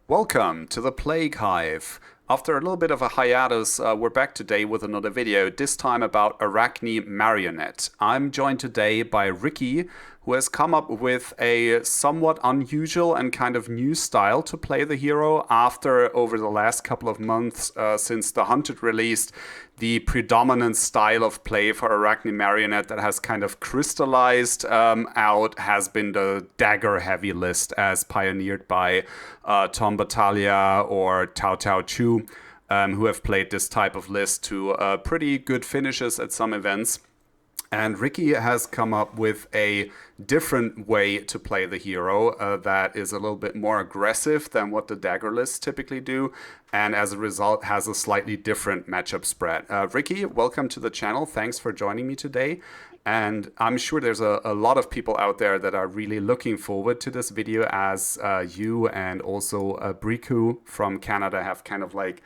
Welcome to the Plague Hive. After a little bit of a hiatus, we're back today with another video, this time about Arakni Marionette. I'm joined today by Ricky, who has come up with a somewhat unusual and kind of new style to play the hero after, over the last couple of months since the Hunted released, the predominant style of play for Arakni Marionette that has kind of crystallized out has been the dagger-heavy list as pioneered by Tom Battaglia or Tao Tao Chu, who have played this type of list to pretty good finishes at some events. And Ricky has come up with a different way to play the hero that is a little bit more aggressive than what the dagger lists typically do, and as a result has a slightly different matchup spread. Ricky, welcome to the channel. Thanks for joining me today. And I'm sure there's a lot of people out there that are really looking forward to this video, as you and also Briku from Canada have kind of like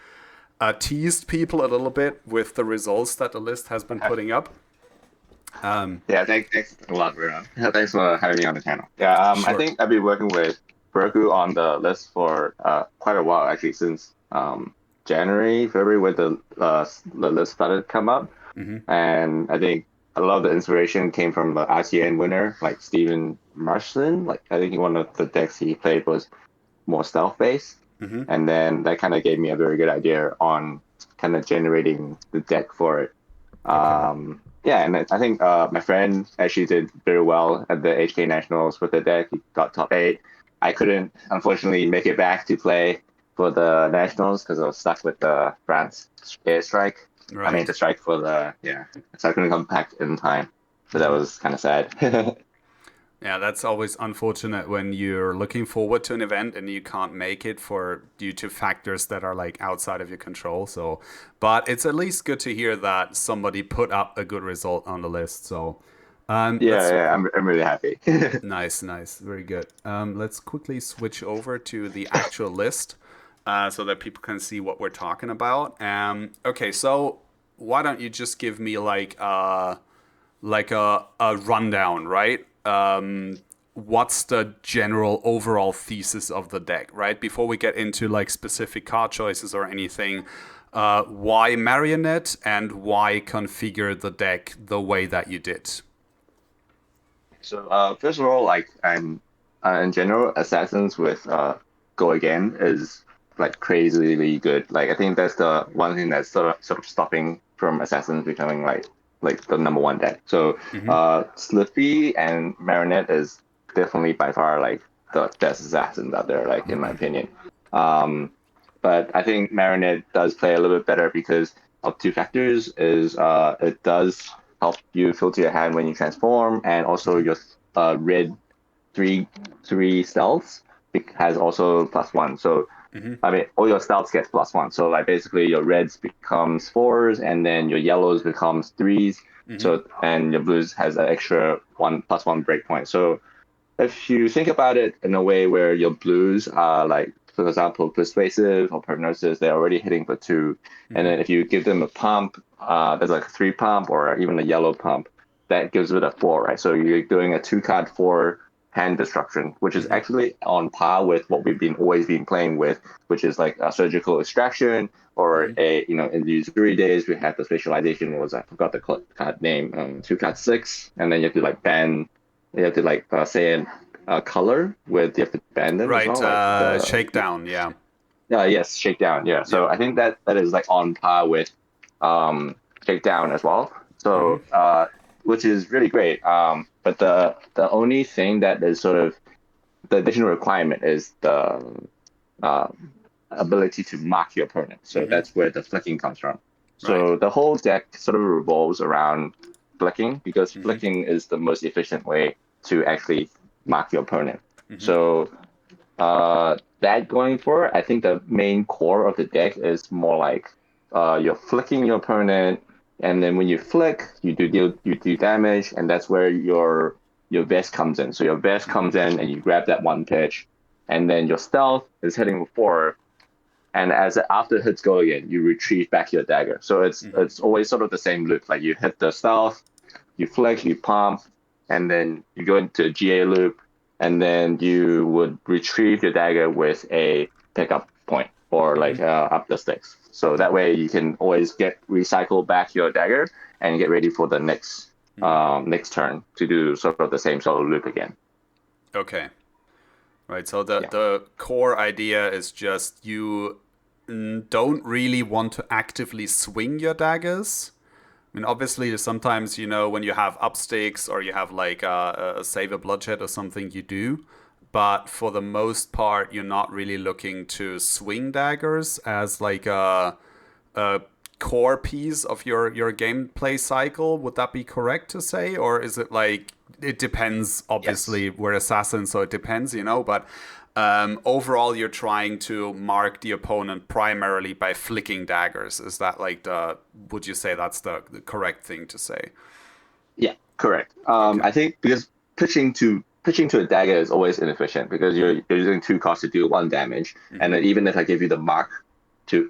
teased people a little bit with the results that the list has been putting up. Thanks a lot, Bruno. Thanks for having me on the channel. I Sure. think I've been working with Berku on the list for quite a while, actually, since January, February, when the list started to come up. And I think a lot of the inspiration came from the ICN winner, like Stephen Marston. Like I think one of the decks he played was more stealth based, and then that kind of gave me a very good idea on kind of generating the deck for it. And I think my friend actually did very well at the HK Nationals with the deck. He got top 8. I couldn't, unfortunately, make it back to play for the Nationals because I was stuck with the France airstrike. Right. I mean, the strike for so I couldn't come back in time. So that was kind of sad. Yeah, that's always unfortunate when you're looking forward to an event and you can't make it due to factors that are like outside of your control. So, but it's at least good to hear that somebody put up a good result on the list. So, I'm really happy. nice, very good. Let's quickly switch over to the actual list so that people can see what we're talking about. Okay, so why don't you just give me like a rundown, right? What's the general overall thesis of the deck, right? Before we get into like specific card choices or anything, why Marionette and why configure the deck the way that you did? So first of all, like I'm in general, Assassins with Go Again is like crazily good. Like I think that's the one thing that's sort of stopping from Assassins becoming like the number one deck. So Slippy and Marionette is definitely by far like the best assassins out there, like in my opinion. But I think Marionette does play a little bit better because of two factors. Is it does help you filter your hand when you transform, and also your red three stealths has also +1. So I mean, all your stealths gets +1. So like basically your reds becomes 4s, and then your yellows becomes 3s. So and your blues has an extra +1 breakpoint. So if you think about it in a way where your blues are like, for example, persuasive or prognosis, they're already hitting for 2. And then if you give them a pump, there's like a 3 pump or even a yellow pump, that gives it a 4, right? So you're doing a 2-card 4 hand destruction, which is actually on par with what we've always been playing with, which is like a surgical extraction or in the usury days we had the specialization I forgot the card name, 2-card 6, and then you have to like ban, you have to like say a color with you have to ban them Right, as well. Like shakedown, yeah. Yes, shakedown, yeah. So I think that is like on par with shakedown as well. So which is really great. But the only thing that is sort of the additional requirement is the ability to mark your opponent. So that's where the flicking comes from. So the whole deck sort of revolves around flicking, because flicking is the most efficient way to actually mark your opponent. So that going forward, I think the main core of the deck is more like you're flicking your opponent, and then when you flick, you do damage, and that's where your vest comes in. So your vest comes in, and you grab that 1 pitch, and then your stealth is hitting for 4, and after the hits go again, you retrieve back your dagger. So it's always sort of the same loop. Like you hit the stealth, you flick, you pump, and then you go into GA loop, and then you would retrieve your dagger with a pickup point or like up the sticks. So that way you can always recycle back your dagger and get ready for the next turn to do sort of the same sort of loop again. Okay. Right. So the core idea is just you don't really want to actively swing your daggers. I mean, obviously, sometimes, when you have up sticks or you have like a save a bloodshed or something, you do. But for the most part, you're not really looking to swing daggers as like a core piece of your gameplay cycle. Would that be correct to say? Or is it like, it depends, obviously, Yes. we're assassins, so it depends, but overall you're trying to mark the opponent primarily by flicking daggers. Is that like would you say that's the correct thing to say? Yeah, correct. Okay. I think because pitching to a dagger is always inefficient because you're using 2 costs to do 1 damage, and then even if I give you the mark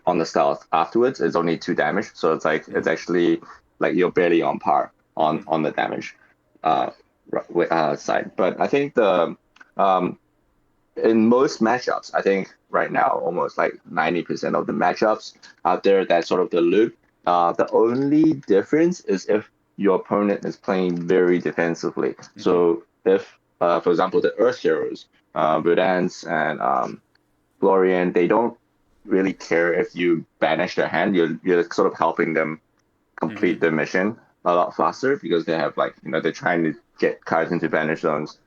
on the stealth afterwards, it's only 2 damage. So it's like it's actually like you're barely on par on the damage side. But I think in most matchups, I think right now almost like 90% of the matchups out there, that's sort of the loop. The only difference is if your opponent is playing very defensively. So if, for example, the Earth Heroes, Verdance and Florian, they don't really care if you banish their hand. You're sort of helping them complete the mission a lot faster because they have like, they're trying to get cards into banish zones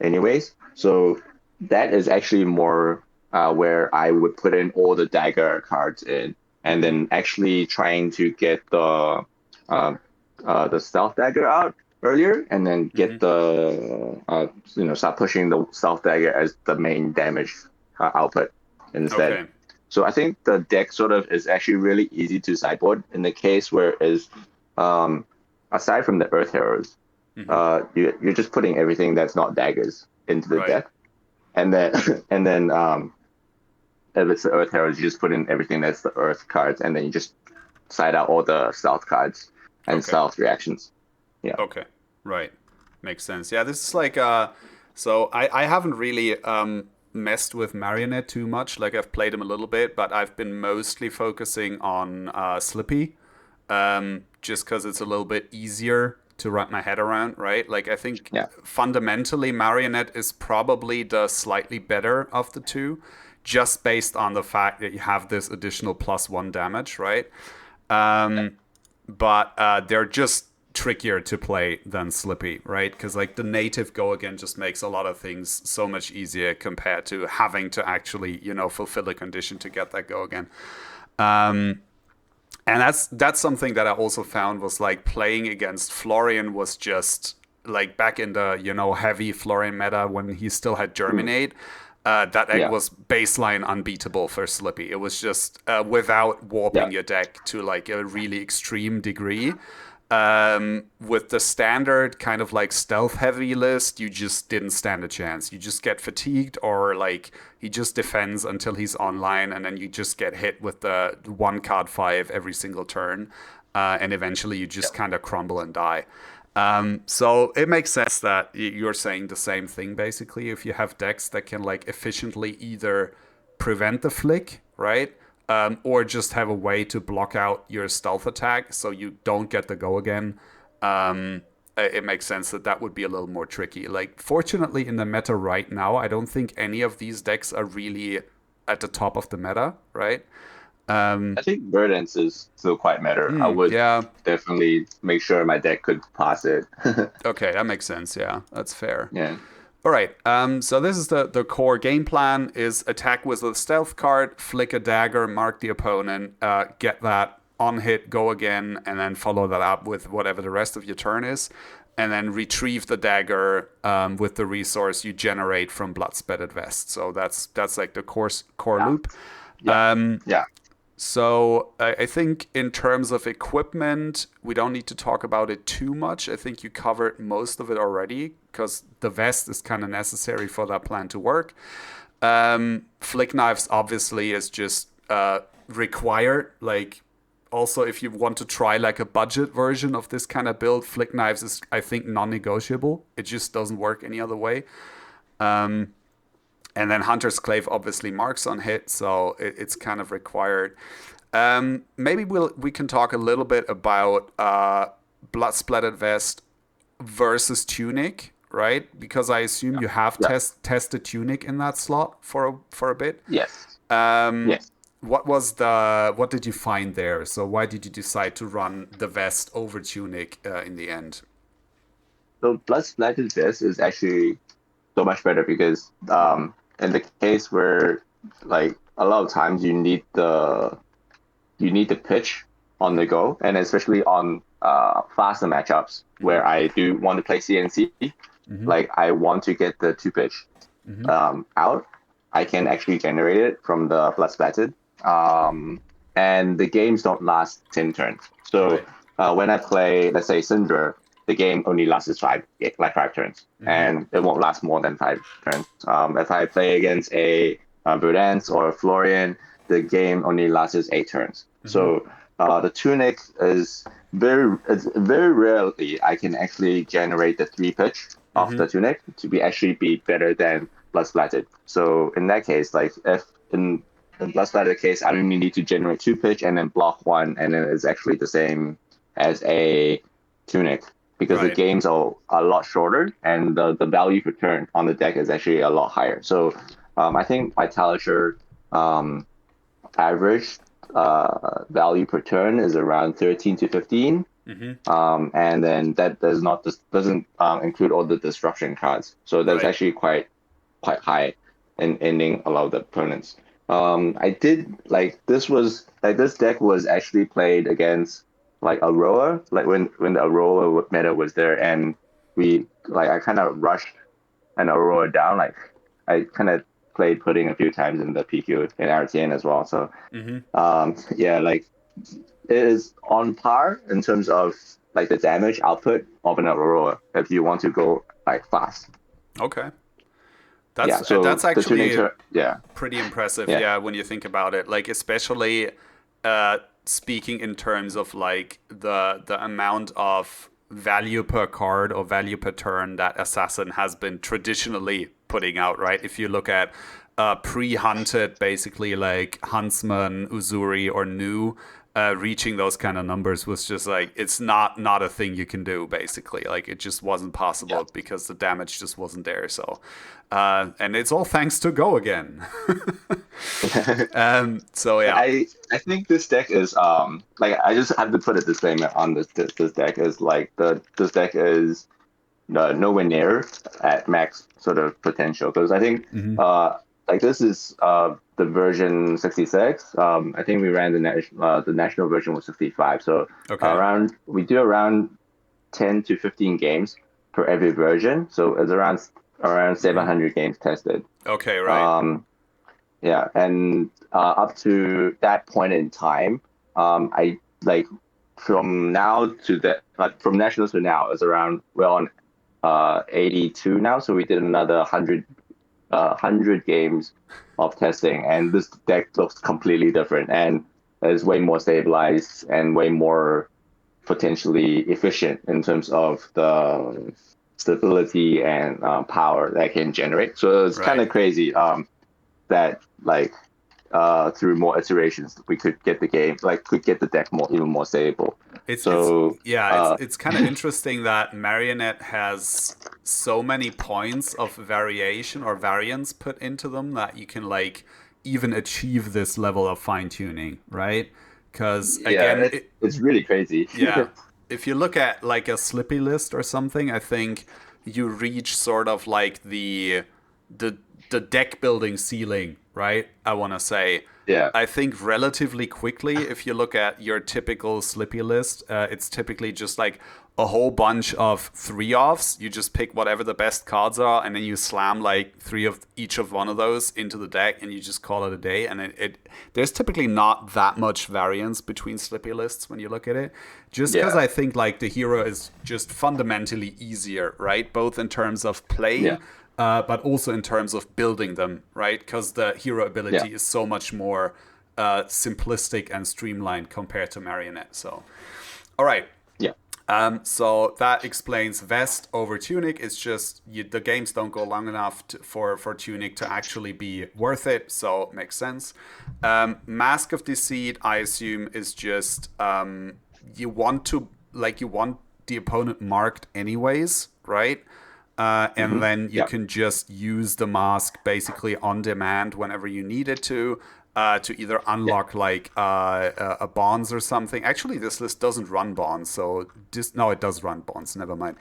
anyways. So that is actually more where I would put in all the dagger cards in, and then actually trying to get the stealth dagger out earlier, and then get start pushing the stealth dagger as the main damage output instead. Okay. So I think the deck sort of is actually really easy to sideboard in the case where is aside from the Earth Heroes, you're just putting everything that's not daggers into the deck, and then if it's the Earth Heroes, you just put in everything that's the Earth cards, and then you just side out all the stealth cards and stealth reactions. Yeah. Okay. Right. Makes sense. Yeah, this is like so I haven't really messed with Marionette too much. Like I've played him a little bit, but I've been mostly focusing on Slippy, just because it's a little bit easier to wrap my head around, right? Like I think fundamentally Marionette is probably the slightly better of the two, just based on the fact that you have this additional +1 damage, right? But they're just trickier to play than Slippy, right? Because like the native go again just makes a lot of things so much easier compared to having to actually, fulfill a condition to get that go again. And that's something that I also found was like playing against Florian was just like back in the, heavy Florian meta when he still had Germinate. That deck was baseline unbeatable for Slippy. It was just without warping your deck to like a really extreme degree. With the standard kind of like stealth heavy list, you just didn't stand a chance. You just get fatigued, or like he just defends until he's online, and then you just get hit with the 1 card 5 every single turn, and eventually you just kind of crumble and die. So it makes sense that you're saying the same thing basically. If you have decks that can like efficiently either prevent the flick, right? Or just have a way to block out your stealth attack so you don't get the go again. It makes sense that would be a little more tricky. Like, fortunately, in the meta right now, I don't think any of these decks are really at the top of the meta, right? I think Verdance is still quite meta. I would definitely make sure my deck could pass it. Okay, that makes sense. Yeah, that's fair. Yeah. All right, so this is the core game plan, is attack with a stealth card, flick a dagger, mark the opponent, get that on hit, go again, and then follow that up with whatever the rest of your turn is, and then retrieve the dagger with the resource you generate from Blood-Spattered Vest. So that's like the core loop. So I think in terms of equipment, we don't need to talk about it too much. I think you covered most of it already, because the vest is kind of necessary for that plan to work. Flick knives obviously is just required. Like, also, if you want to try like a budget version of this kind of build, flick knives is, I think, non-negotiable. It just doesn't work any other way. And then Hunter's Clave obviously marks on hit, so it's kind of required. Maybe we can talk a little bit about Blood Splattered Vest versus Tunic, right? Because I assume you have tested Tunic in that slot for a bit. Yes. Um, Yes. what did you find there? So why did you decide to run the Vest over Tunic in the end? So Blood Splattered Vest is actually so much better because in the case where like a lot of times you need the pitch on the go, and especially on faster matchups where I do want to play CNC, like I want to get the two pitch out. I can actually generate it from the Blood Splattered, and the games don't last 10 turns. So when I play, let's say Syndra, the game only lasts five turns, and it won't last more than 5 turns. If I play against a Verdance or a Florian, the game only lasts 8 turns. So the Tunic is very rarely I can actually generate the 3 pitch of the Tunic to be better than Blood Splattered. So in that case, like if in Blood Splattered case, I only need to generate 2 pitch and then block 1, and then it's actually the same as a Tunic because the games are a lot shorter and the value per turn on the deck is actually a lot higher. So I think Vitalisher average value per turn is around 13 to 15. And then that doesn't include all the destruction cards. So that's actually quite high in ending a lot of the opponents. I did this deck was actually played against like Aurora, like when the Aurora meta was there, and I kind of rushed an Aurora down. Like I kind of played Pudding a few times in the PQ in RTN as well. So like it is on par in terms of like the damage output of an Aurora if you want to go like fast. Okay. That's actually pretty impressive, when you think about it. Like especially speaking in terms of like the amount of value per card or value per turn that Assassin has been traditionally putting out, right? If you look at pre-hunted, basically like Huntsman, Uzuri, or Nu, reaching those kind of numbers was just like it's not a thing you can do. Basically, like it just wasn't possible because the damage just wasn't there. So, and it's all thanks to Go again. So yeah, I think this deck is like I just have to put a disclaimer on this deck is like this deck is nowhere near at max sort of potential because I think like this is the version 66. I think we ran the national version was 65. So we do around 10 to 15 games per every version. So it's around 700 games tested. Okay, right. And up to that point in time, I like from now to that, like from nationals to now is around we're on 82 now. So we did another 100 games of testing, and this deck looks completely different and is way more stabilized and way more potentially efficient in terms of the stability and power that it can generate. So it's kind of crazy that like through more iterations we could get the deck even more stable. It's kind of interesting that Marionette has so many points of variation or variance put into them that you can like even achieve this level of fine-tuning, right? Because again, it's really crazy. If you look at like a Slippy list or something, I think you reach sort of like the deck building ceiling, right? I want to say. I think relatively quickly, if you look at your typical Slippy list, it's typically just like a whole bunch of 3-offs. You just pick whatever the best cards are, and then you slam like 3 of each of one of those into the deck, and you just call it a day. And there's typically not that much variance between Slippy lists when you look at it. Just because I think like the hero is just fundamentally easier, right? Both in terms of playing, but also in terms of building them, right? Because the hero ability is so much more simplistic and streamlined compared to Marionette. So, all right. So that explains Vest over Tunic. It's just the games don't go long enough for Tunic to actually be worth it, so it makes sense. Mask of Deceit, I assume, is just you want the opponent marked anyways, right? And then you Yeah. can just use the mask basically on demand whenever you need it to either Yeah. unlock a bonds or something. Actually, this list doesn't run bonds, so no, it does run bonds. Never mind.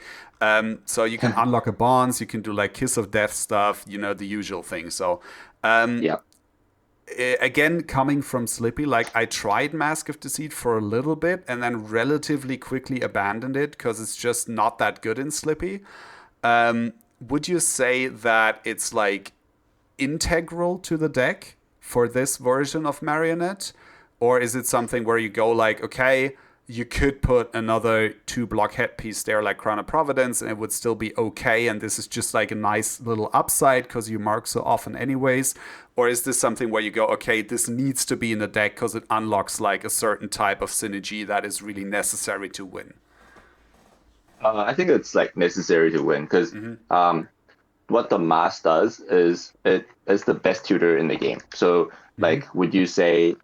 So you can unlock a bonds. You can do like Kiss of Death stuff. The usual thing. So Yeah. again, coming from Slippy, like I tried Mask of Deceit for a little bit and then relatively quickly abandoned it because it's just not that good in Slippy. Would you say that it's like integral to the deck for this version of Marionette? Or is it something where you go like, okay, you could put another 2-block headpiece there like Crown of Providence and it would still be okay, and this is just like a nice little upside because you mark so often anyways? Or is this something where you go, okay, this needs to be in the deck because it unlocks like a certain type of synergy that is really necessary to win? I think it's like necessary to win because what the mask does is it is the best tutor in the game. So like, would you say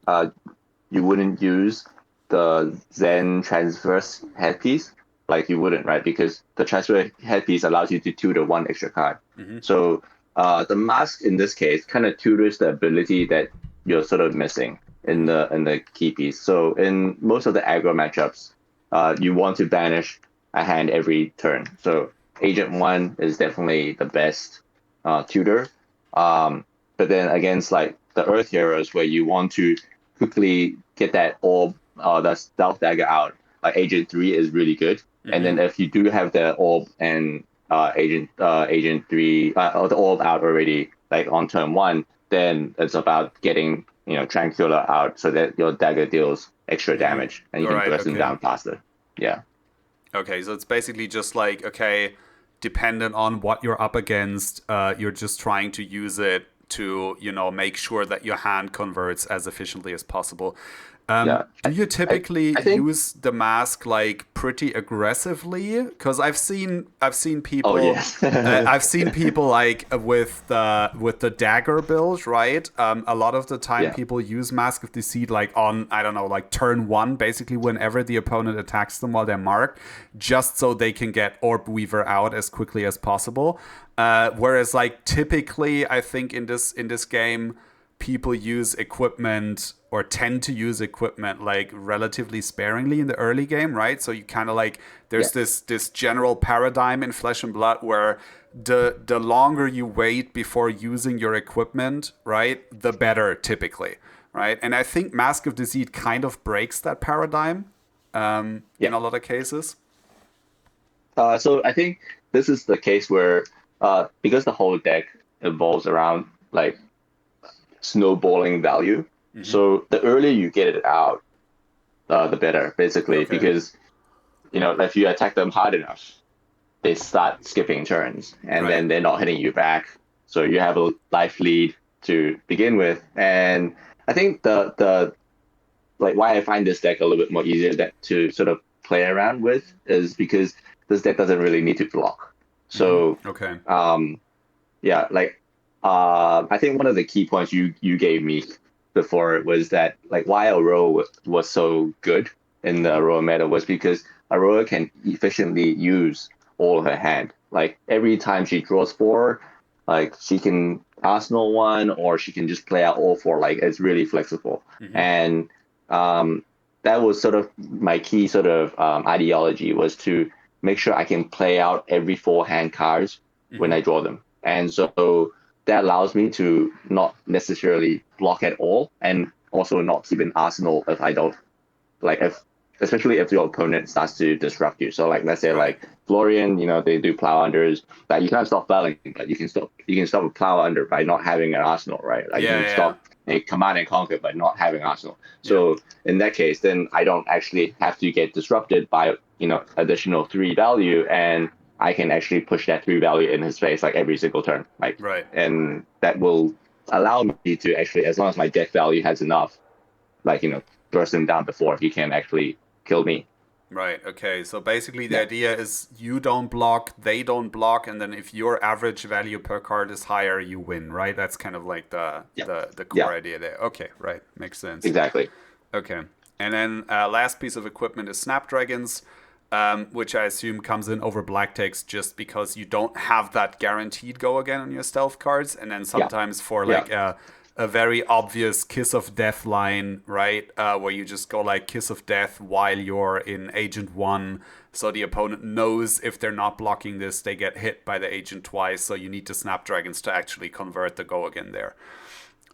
you wouldn't use the Zen transverse headpiece? Like you wouldn't, right? Because the transfer headpiece allows you to tutor one extra card. So the mask in this case kind of tutors the ability that you're sort of missing in the key piece. So in most of the aggro matchups, you want to banish a hand every turn. So Agent 1 is definitely the best tutor. But then against like the Earth Heroes, where you want to quickly get that orb, that Stealth Dagger out, like Agent 3 is really good. And then if you do have the orb and Agent 3, or the orb out already, like on turn 1, then it's about getting Tranquilla out so that your dagger deals extra damage and you can Alright, burst them okay. down faster. Yeah. Okay, so it's basically just like, okay, dependent on what you're up against, you're just trying to use it to, make sure that your hand converts as efficiently as possible. Yeah. Do you typically I think. use the mask like pretty aggressively? Because I've seen Oh people, yes. I've seen people like with the dagger build, right? A lot of the time, Yeah. people use Mask of Deceit like on, I don't know, like turn 1, basically whenever the opponent attacks them while they're marked, just so they can get Orb Weaver out as quickly as possible. Whereas like typically, I think in this game, people use equipment or tend to use equipment like relatively sparingly in the early game, right? So you kind of like Yeah. there's this general paradigm in Flesh and Blood where the longer you wait before using your equipment, right, the better typically, right? And I think Mask of Deceit kind of breaks that paradigm Yeah. in a lot of cases. So I think this is the case where because the whole deck evolves around like snowballing value. So the earlier you get it out, the better, basically, Okay. because if you attack them hard enough, they start skipping turns, and Right. then they're not hitting you back. So you have a life lead to begin with, and I think the like why I find this deck a little bit more easier to sort of play around with is because this deck doesn't really need to block. So Okay. yeah, like I think one of the key points you gave me before was that like why Aurora was so good in the Aurora meta was because Aurora can efficiently use all her hand. Like every time she draws 4, like she can Arsenal 1 or she can just play out all 4. Like it's really flexible. And um, that was sort of my key sort of ideology was to make sure I can play out every 4 hand cards when I draw them. And so that allows me to not necessarily block at all and also not keep an arsenal if I don't like if especially if your opponent starts to disrupt you. So like let's say Right. like Florian, they do plow unders, but you can't stop plowing, but you can stop a plow under by not having an arsenal, right? Like you Yeah. can Yeah. stop a command and conquer by not having arsenal. Yeah. So in that case, then I don't actually have to get disrupted by additional 3 value, and I can actually push that 3 value in his face like every single turn, like, Right. and that will allow me to actually, as long as my deck value has enough, like burst him down before he can actually kill me. Right. Okay. So basically, the Yeah, idea is you don't block, they don't block, and then if your average value per card is higher, you win. Right. That's kind of like the yeah, the yeah, core idea there. Okay. Right. Makes sense. exactly. Okay. And then last piece of equipment is Snapdragons, which I assume comes in over black ticks just because you don't have that guaranteed go again on your stealth cards. And then Yeah, sometimes for yeah, like a very obvious kiss of death line, right? Where you just go like kiss of death while you're in Agent 1. So the opponent knows if they're not blocking this, they get hit by the agent twice. So you need the Snapdragons to actually convert the go again there.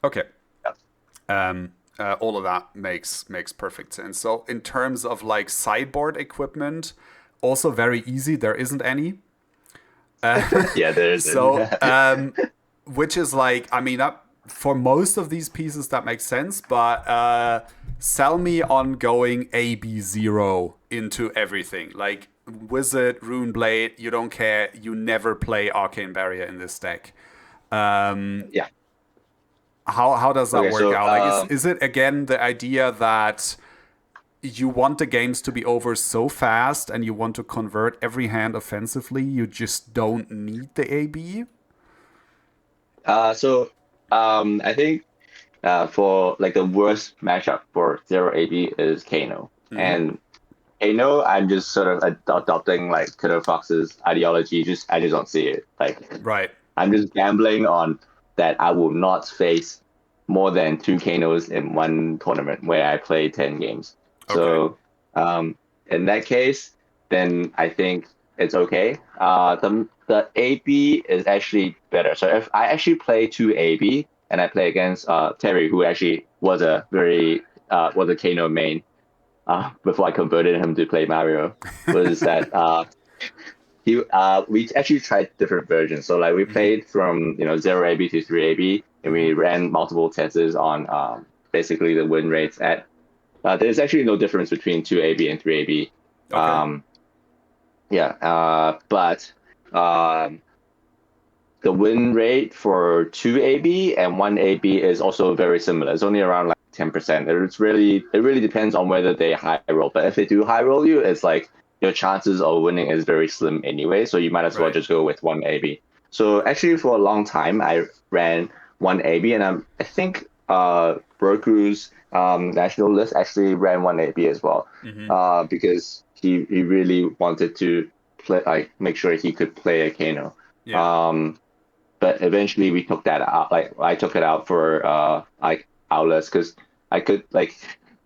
Okay. yeah. All of that makes perfect sense. So in terms of like sideboard equipment, also very easy. There isn't any. Yeah, there isn't. So which is like, I mean, for most of these pieces that makes sense, but sell me on going AB0 into everything. Like Wizard, Rune Blade, you don't care. You never play Arcane Barrier in this deck. Yeah. How does that Okay, work so out? Like, is it again the idea that you want the games to be over so fast and you want to convert every hand offensively, you just don't need the AB? I think for like the worst matchup for zero AB is Kano. Mm-hmm. And Kano, I'm just sort of adopting like Killer Fox's ideology. I just don't see it. Like Right. I'm just gambling on that I will not face more than two Kanos in one tournament where I play 10 games. Okay. So in that case, then I think it's okay. The AB is actually better. So if I actually play two AB and I play against Terry, who actually was a was a Kano main before I converted him to play Mario, was that we actually tried different versions. So like we Mm-hmm. played from zero AB to three AB, and Mm-hmm. we ran multiple tests on basically the win rates at. There's actually no difference between two AB and three AB. Okay. Yeah, but um, the win rate for two AB and one AB is also very similar. It's only around like 10%. It really depends on whether they high roll. But if they do high roll you, it's like your chances of winning is very slim anyway. So you might as well Right. just go with one AB. So actually, for a long time, I ran one AB, and I think Broku's national list actually ran one AB as well, Mm-hmm. because he really wanted to play like make sure he could play a Kano. Yeah. Um, but eventually we took that out. Like I took it out for like outlets because I could like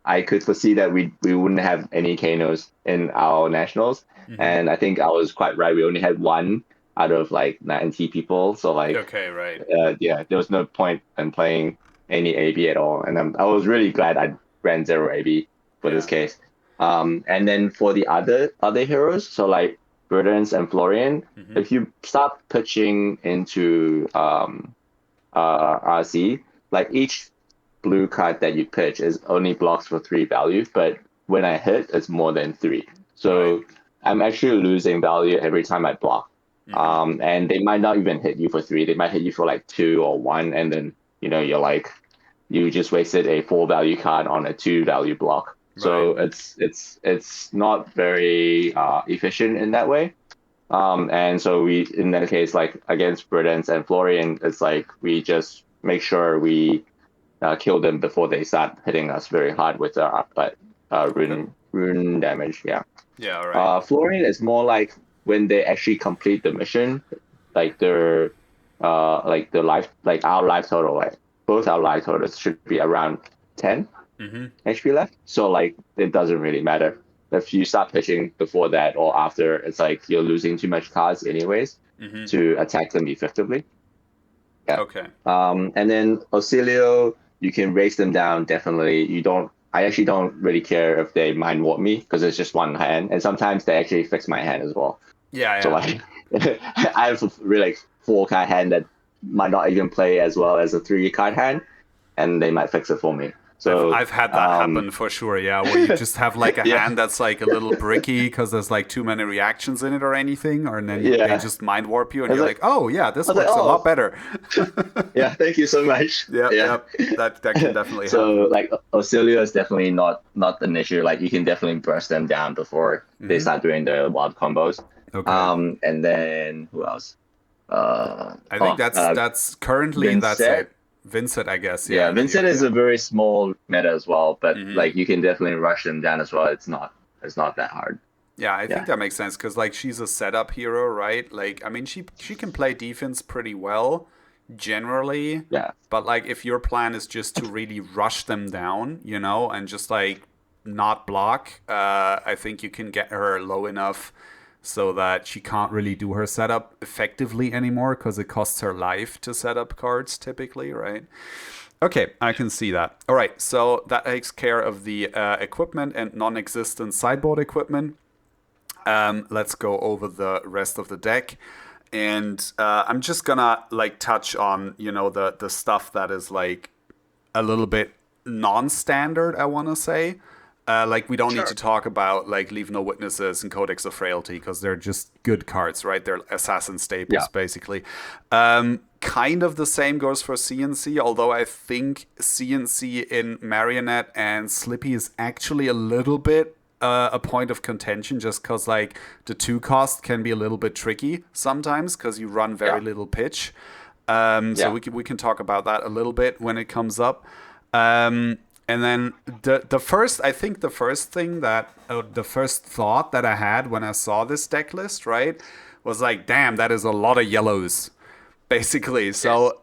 I could foresee that we wouldn't have any Kanos in our nationals, Mm-hmm. and I think I was quite right. We only had one out of like 90 people, so like Okay. Right. yeah, there was no point in playing any AB at all, and I was really glad I ran zero AB for this Yeah. case. And then for the other heroes, so like Verdance and Florian, Mm-hmm. if you start pitching into RC, like each blue card that you pitch is only blocks for 3 value, but when I hit, it's more than 3. Right. So I'm actually losing value every time I block. Mm-hmm. And they might not even hit you for 3. They might hit you for like 2 or 1, and then you're like you just wasted a 4 value card on a 2 value block. Right. So it's not very efficient in that way. And so we, in that case, like against Burdens and Florian, it's like we just make sure we kill them before they start hitting us very hard with Okay. rune damage. Yeah. Yeah. All right. Florian is more like when they actually complete the mission, like their like the life, like our life total, like both our life totals should be around 10 Mm-hmm. HP left. So like it doesn't really matter if you start pitching before that or after. It's like you're losing too much cards anyways Mm-hmm. to attack them effectively. Yeah. Okay. And then Auxilio, you can raise them down definitely. You don't. I actually don't really care if they mind warp me because it's just one hand, and sometimes they actually fix my hand as well. Yeah. So Yeah. like, I have a really like 4 card hand that might not even play as well as a 3 card hand, and they might fix it for me. So I've had that happen for sure, yeah, where you just have like a yeah, hand that's like a little bricky because there's like too many reactions in it or anything, or and then they yeah. just mind warp you I and was you're like, like, oh yeah, I this was like, works a lot oh, better. yeah, thank you so much. Yep, Yeah. yep, that can definitely So happen. like Auxilia is definitely not an issue. Like you can definitely burst them down before they Hmm. start doing the wild combos. Okay. And then who else? I think that's currently that's Vincent. it. Vincent, I guess, yeah, Yeah, in Vincent here, is yeah. a very small meta as well, but Hmm. like you can definitely rush them down as well. It's not that hard. Yeah, I think Yeah. that makes sense because like she's a setup hero, right? Like, I mean, she can play defense pretty well generally, Yeah. but like if your plan is just to really rush them down, and just like not block, I think you can get her low enough so that she can't really do her setup effectively anymore because it costs her life to set up cards typically, right? Okay, I can see that. All right, so that takes care of the equipment and non-existent sideboard equipment. Let's go over the rest of the deck. And I'm just gonna like touch on, the stuff that is like a little bit non-standard, I want to say. Like we don't need to Sure. talk about like Leave No Witnesses and Codex of Frailty because they're just good cards, right? They're assassin Yeah. staples basically. Kind of the same goes for CNC, although I think CNC in Marionette and Slippy is actually a little bit a point of contention just because like the 2 cost can be a little bit tricky sometimes because you run very Yeah. little pitch. So Yeah. we can talk about that a little bit when it comes up. And then the first, I think the first thing that the first thought that I had when I saw this deck list, right, was like, damn, that is a lot of yellows, basically. Yes. So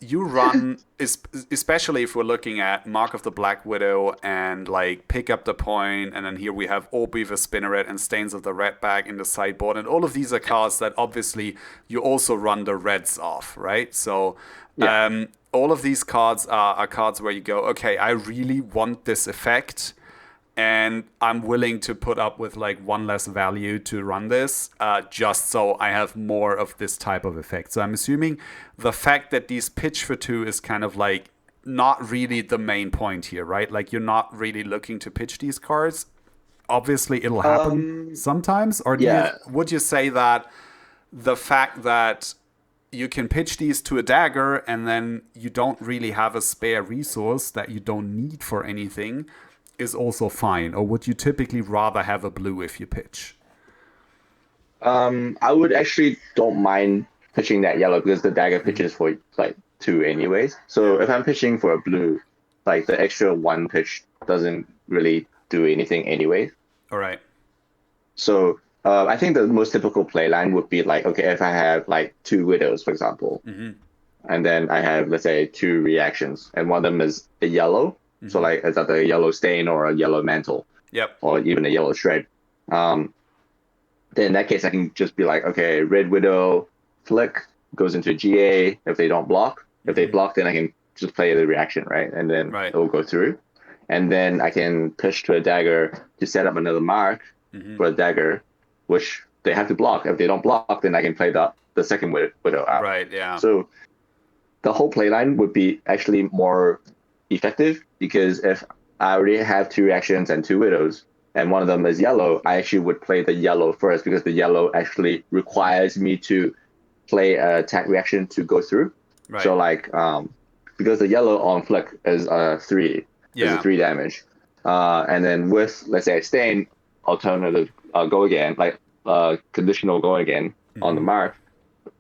you run, especially if we're looking at Mark of the Black Widow and like Pick Up the Point, and then here we have Orbeaver Spinneret and Stains of the Red Bag in the sideboard, and all of these are cards that obviously you also run the reds off, right? So Yeah. all of these cards are cards where you go, okay, I really want this effect, and I'm willing to put up with like one less value to run this, just so I have more of this type of effect. So I'm assuming the fact that these pitch for 2 is kind of like not really the main point here, right? Like you're not really looking to pitch these cards. Obviously, it'll happen Um. sometimes, or Yeah. would you say that the fact that you can pitch these to a dagger and then you don't really have a spare resource that you don't need for anything is also fine? Or would you typically rather have a blue if you pitch? I would actually don't mind pitching that yellow because the dagger pitches for like 2 anyways. Yeah. So if I'm pitching for a blue, like the extra 1 pitch doesn't really do anything anyway. All right. So I think the most typical play line would be like, okay, if I have like 2 widows, for example, and then I have, let's say, 2 reactions, and one of them is a yellow. So like, is that a yellow stain or a yellow mantle Yep. or even a yellow shred? Then in that case, I can just be like, okay, red widow flick goes into GA if they don't block. If they block, then I can just play the reaction, right? And then Right. it will go through. And then I can push to a dagger to set up another mark for a dagger, which they have to block. If they don't block, then I can play the second widow out. Right. Yeah. So the whole playline would be actually more effective because if I already have 2 reactions and 2 widows, and one of them is yellow, I actually would play the yellow first because the yellow actually requires me to play a attack reaction to go through. Right. So like, because the yellow on flick is 3, is Yeah. a 3 damage, and then with, let's say, a stain, alternative go again, like conditional go again on the mark,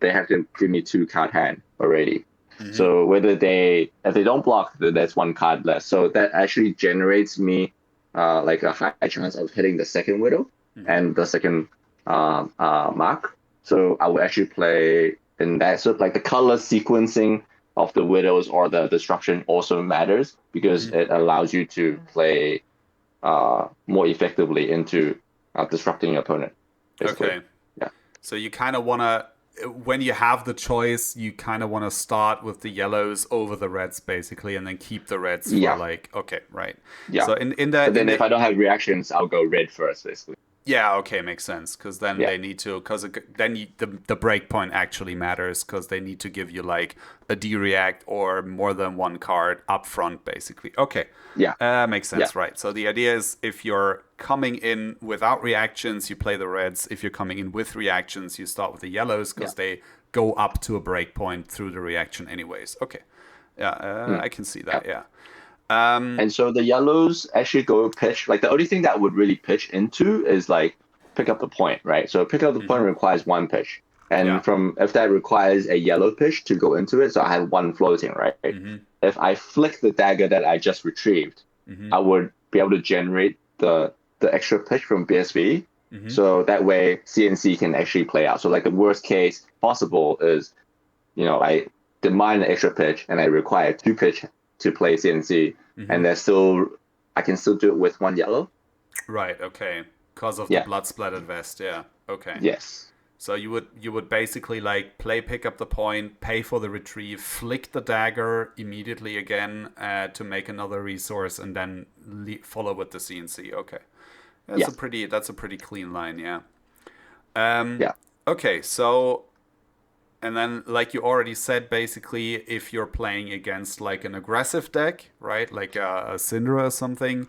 they have to give me 2 card hand already. So if they don't block, then that's 1 card less. So that actually generates me like a high chance of hitting the second widow and the second mark. So I would actually play in that. So like the color sequencing of the widows or the destruction also matters because it allows you to play more effectively into disrupting your opponent. Basically. Okay. Yeah. So you kind of want to, when you have the choice, you kind of want to start with the yellows over the reds, basically, and then keep the reds for Yeah. like, okay, right. Yeah. So in But then the if I don't have reactions, I'll go red first, basically. Yeah, okay, makes sense. Because then Yeah, they need to, because then the breakpoint actually matters because they need to give you like a D-react or more than one card up front, basically. Okay, yeah, makes yeah, sense, right? So the idea is if you're coming in without reactions, you play the reds. If you're coming in with reactions, you start with the yellows yeah. because they go up to a breakpoint through the reaction, anyways. Okay, yeah, Mm, I can see yeah. that. Yeah. Um, And so the yellows actually go pitch. Like the only thing that would really pitch into is like pick up the point, right? So pick up the point requires one pitch. yeah. And from if that requires a yellow pitch to go into it, so I have one floating, right? If I flick the dagger that I just retrieved, I would be able to generate the extra pitch from BSV. So that way CNC can actually play out. So like the worst case possible is, I demand an extra pitch and I require two pitch to play CNC, and I can still do it with one yellow. Right, okay. Because of the Yeah. blood splattered vest, yeah. Okay. Yes. So you would basically like play pick up the point, pay for the retrieve, flick the dagger immediately again to make another resource, and then follow with the CNC. Okay, Yeah. that's a pretty clean line, yeah. Um, Yeah. okay, so and then like you already said, basically, if you're playing against like an aggressive deck, right, like a Syndra or something,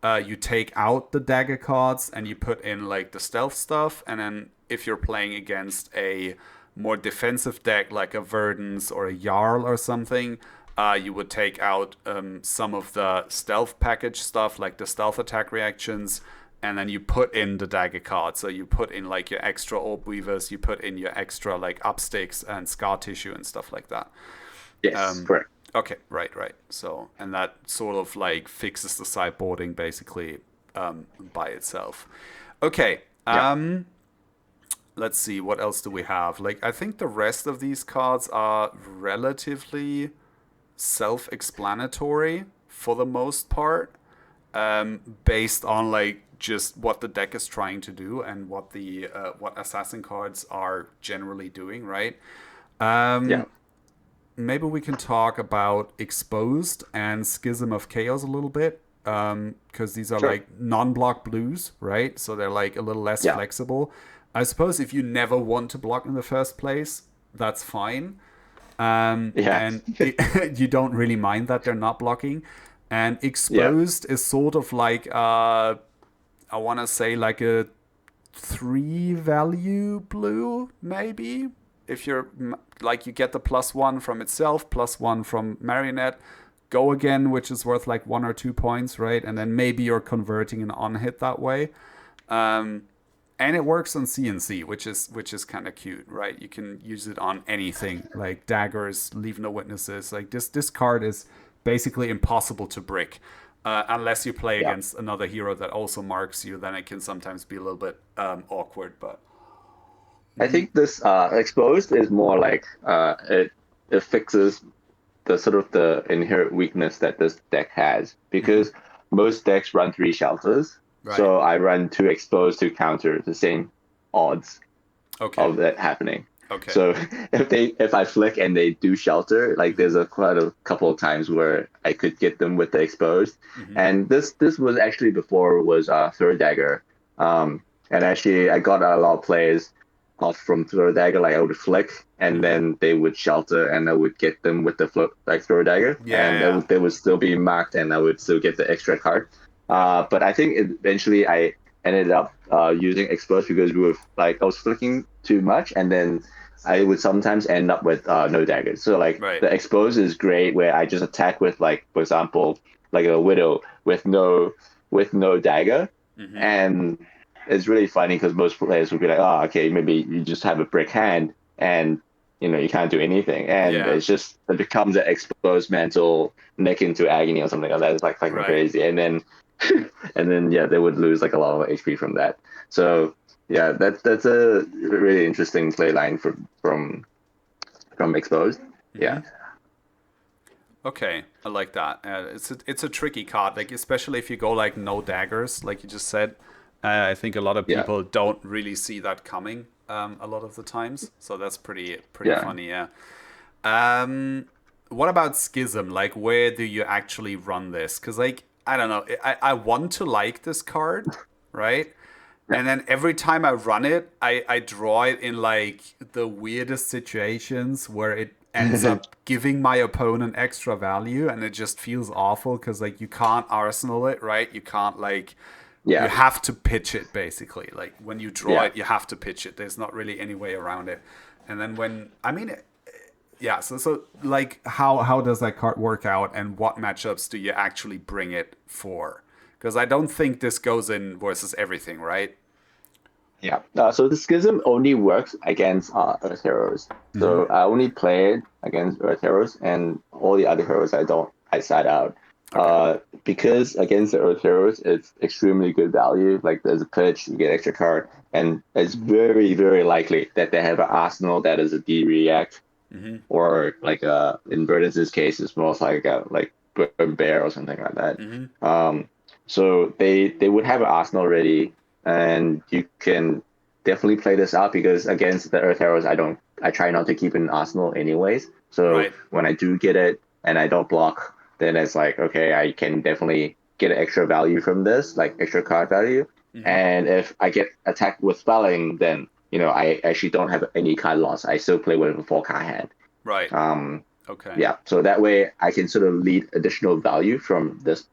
you take out the dagger cards and you put in like the stealth stuff. And then if you're playing against a more defensive deck like a Verdance or a Jarl or something, you would take out some of the stealth package stuff like the stealth attack reactions, and then you put in the dagger card. So you put in like your extra orb weavers, you put in your extra like upsticks and scar tissue and stuff like that. Yes. Correct. Okay, right. So, and that sort of like fixes the sideboarding basically by itself. Okay, Yeah. let's see, what else do we have? Like, I think the rest of these cards are relatively self-explanatory for the most part, based on like just what the deck is trying to do and what assassin cards are generally doing, right? Yeah. Maybe we can talk about Exposed and Schism of Chaos a little bit, because these are Sure. like non-block blues, right? So they're like a little less Yeah. flexible. I suppose if you never want to block in the first place, that's fine. Yeah. And you don't really mind that they're not blocking. And Yeah. Exposed is sort of like, I want to say like a 3 value blue, maybe. If you're like, you get the +1 from itself, +1 from Marionette, go again, which is worth like 1 or 2 points, right? And then maybe you're converting an on hit that way. And it works on CNC, which is kind of cute, right? You can use it on anything like daggers, leave no witnesses. Like this card is basically impossible to brick. Unless you play Yeah. against another hero that also marks you, then it can sometimes be a little bit awkward. But I think this exposed is more like it fixes the sort of the inherent weakness that this deck has, because most decks run three shelters. right, So I run two exposed to counter the same odds okay, of that happening. okay, So if I flick and they do shelter, like there's quite a couple of times where I could get them with the exposed, and this was actually before it was third dagger, and actually I got a lot of players off from third dagger. Like I would flick and then they would shelter and I would get them with the like third dagger, and yeah, they would still be marked and I would still get the extra card. But I think eventually I ended up using exposed because we were like I was flicking too much, and then I would sometimes end up with no daggers. So like right, the expose is great where I just attack with like, for example, like a widow with no dagger, and it's really funny because most players would be like, oh, okay, maybe you just have a brick hand and you can't do anything, and yeah, it becomes an exposed mantle neck into agony or something like that. It's like fucking right. crazy, and then yeah, they would lose like a lot of HP from that. So yeah, that's a really interesting play line from exposed. Yeah, Okay, I like that. It's a tricky card, like especially if you go like no daggers, like you just said. I think a lot of yeah, people don't really see that coming a lot of the times, so that's pretty yeah. funny. Yeah. What about Schism? Like, where do you actually run this? Because like I don't know, I want to like this card, right? Yeah. And then every time I run it, I draw it in like the weirdest situations where it ends up giving my opponent extra value, and it just feels awful because like you can't arsenal it, right? You can't like you Yeah. have to pitch it basically. Like when you draw Yeah. it, you have to pitch it. There's not really any way around it. And then when I mean, yeah. So like how does that card work out, and what matchups do you actually bring it for? Because I don't think this goes in versus everything, right? Yeah. So the schism only works against Earth heroes. Mm-hmm. So I only play it against Earth heroes, and all the other heroes I side out. Okay. Because against the Earth heroes, it's extremely good value. Like there's a pitch, you get extra card, and it's very, very likely that they have an arsenal that is a D react, Mm-hmm. or like in Verdant's case, it's most like a Burn Bear or something like that. Mm-hmm. So they would have an arsenal ready, and you can definitely play this out because against the Earth Heroes, I try not to keep an arsenal anyways. So Right. when I do get it and I don't block, then it's like, okay, I can definitely get extra value from this, like extra card value. Mm-hmm. And if I get attacked with spelling, then I actually don't have any card loss. I still play with a 4 card hand. Right. Um, Okay. yeah, so that way I can sort of lead additional value from this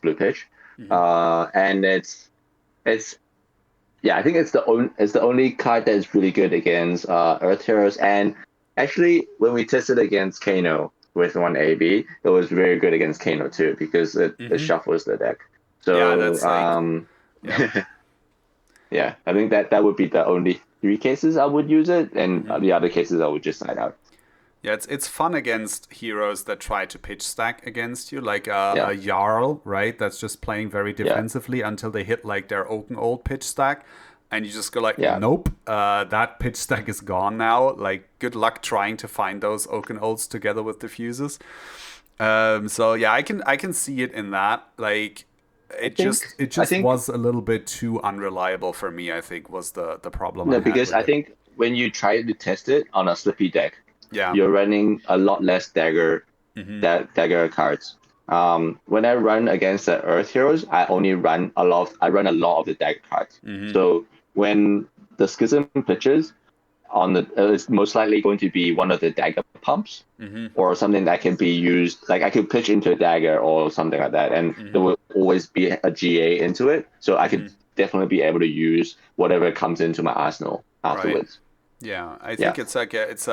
blue pitch. Mm-hmm. And it's yeah, I think it's the only card that is really good against Earth Heroes. And actually, when we tested against Kano with one AB, it was very good against Kano too because it Mm-hmm. shuffles the deck. Yeah, So that's like, yep. yeah, I think that would be the only 3 cases I would use it, and Mm-hmm. the other cases I would just side out. Yeah, it's fun against heroes that try to pitch stack against you, like Yeah, a Jarl, right? That's just playing very yeah, defensively until they hit like their Oaken Old pitch stack, and you just go like, yeah, nope, that pitch stack is gone now. Like, good luck trying to find those Oaken Olds together with diffuses. So yeah, I can see it in that. Like, I it think just it I just think was a little bit too unreliable for me. I think was the problem I no, had because with I it. think when you try to test it on a slippy deck, Yeah. you're running a lot less Mm-hmm. dagger cards. When I run against the Earth Heroes, I run a lot of the dagger cards. Mm-hmm. So when the Schism pitches it's most likely going to be one of the dagger pumps Mm-hmm. or something that can be used. Like I could pitch into a dagger or something like that, and there Mm-hmm. will always be a GA into it. So I Mm-hmm. could definitely be able to use whatever comes into my arsenal Right. afterwards. Yeah, I Yeah, think it's like it's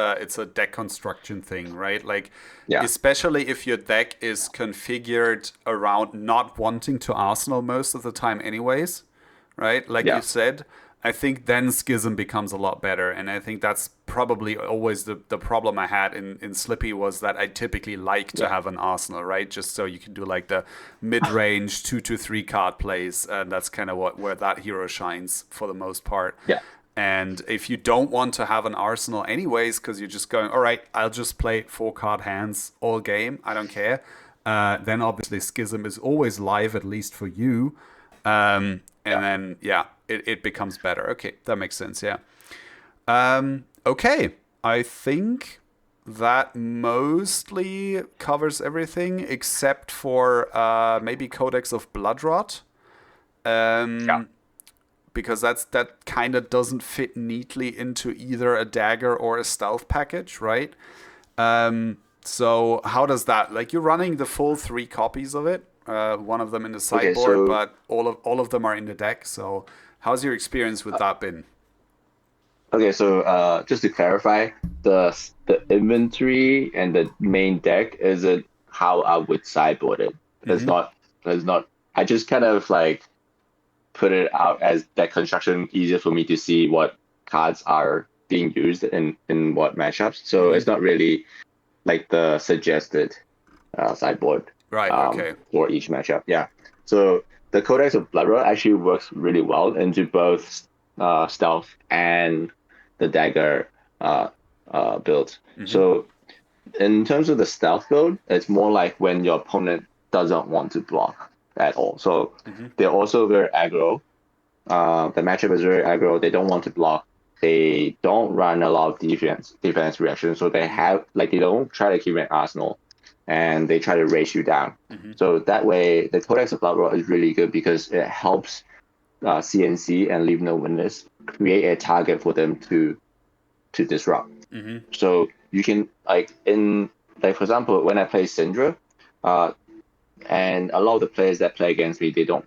a deck construction thing, right? Like yeah, especially if your deck is configured around not wanting to arsenal most of the time anyways, right? Like you yeah, said, I think then Schism becomes a lot better. And I think that's probably always the problem I had in Slippy was that I typically like to yeah, have an arsenal, right? Just so you can do like the mid-range 2 to 3 card plays. And that's kind of where that hero shines for the most part. yeah, And if you don't want to have an arsenal anyways, because you're just going, all right, I'll just play 4 card hands all game, I don't care. Then obviously Schism is always live, at least for you. And yeah. then, yeah, it becomes better. Okay, that makes sense, yeah. Okay, I think that mostly covers everything except for maybe Codex of Bloodrot. Yeah. Because that kind of doesn't fit neatly into either a dagger or a stealth package, right? So how does that, like, you're running the full 3 copies of it, one of them in the Okay, sideboard, so but all of them are in the deck. So how's your experience with that been? just to clarify, the inventory and the main deck isn't how I would sideboard it. It's Mm-hmm. not. It's not. I just kind of like put it out as deck construction, easier for me to see what cards are being used in what matchups. So Mm-hmm. it's not really like the suggested sideboard Right. Okay. for each matchup. Yeah. So the Codex of Bloodroot actually works really well into both stealth and the dagger build. Mm-hmm. So in terms of the stealth build, it's more like when your opponent doesn't want to block at all. So Mm-hmm. they're also very aggro. The matchup is very aggro. They don't want to block. They don't run a lot of defense reactions. So they don't try to keep an arsenal, and they try to race you down. Mm-hmm. So that way, the Codex of Bloodroot is really good because it helps CNC and leave no witness create a target for them to disrupt. So you can for example, when I play Syndra, and a lot of the players that play against me, they don't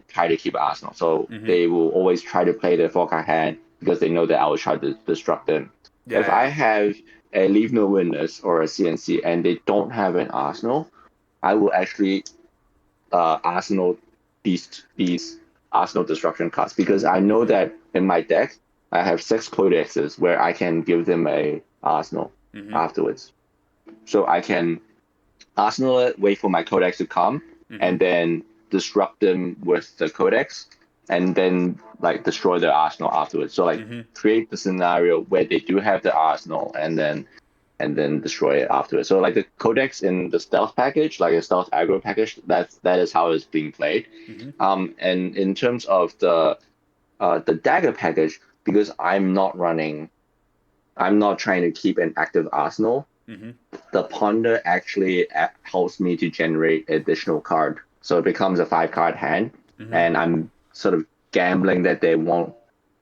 try to keep Arsenal. So they will always try to play their 4-card hand because they know that I will try to disrupt them. If I have a leave no witness or a CNC and they don't have an Arsenal, I will actually Arsenal these Arsenal destruction cards, because I know that in my deck I have 6 codexes where I can give them a Arsenal afterwards. So I can Arsenal it, wait for my codex to come, and then disrupt them with the codex, and then like destroy their Arsenal afterwards. So like create the scenario where they do have the Arsenal, and then destroy it afterwards. So like the codex in the stealth package, like a stealth aggro package, that is how it's being played. And in terms of the dagger package, because I'm not trying to keep an active Arsenal. The ponder actually helps me to generate additional card, so it becomes a 5-card hand, and I'm sort of gambling that they won't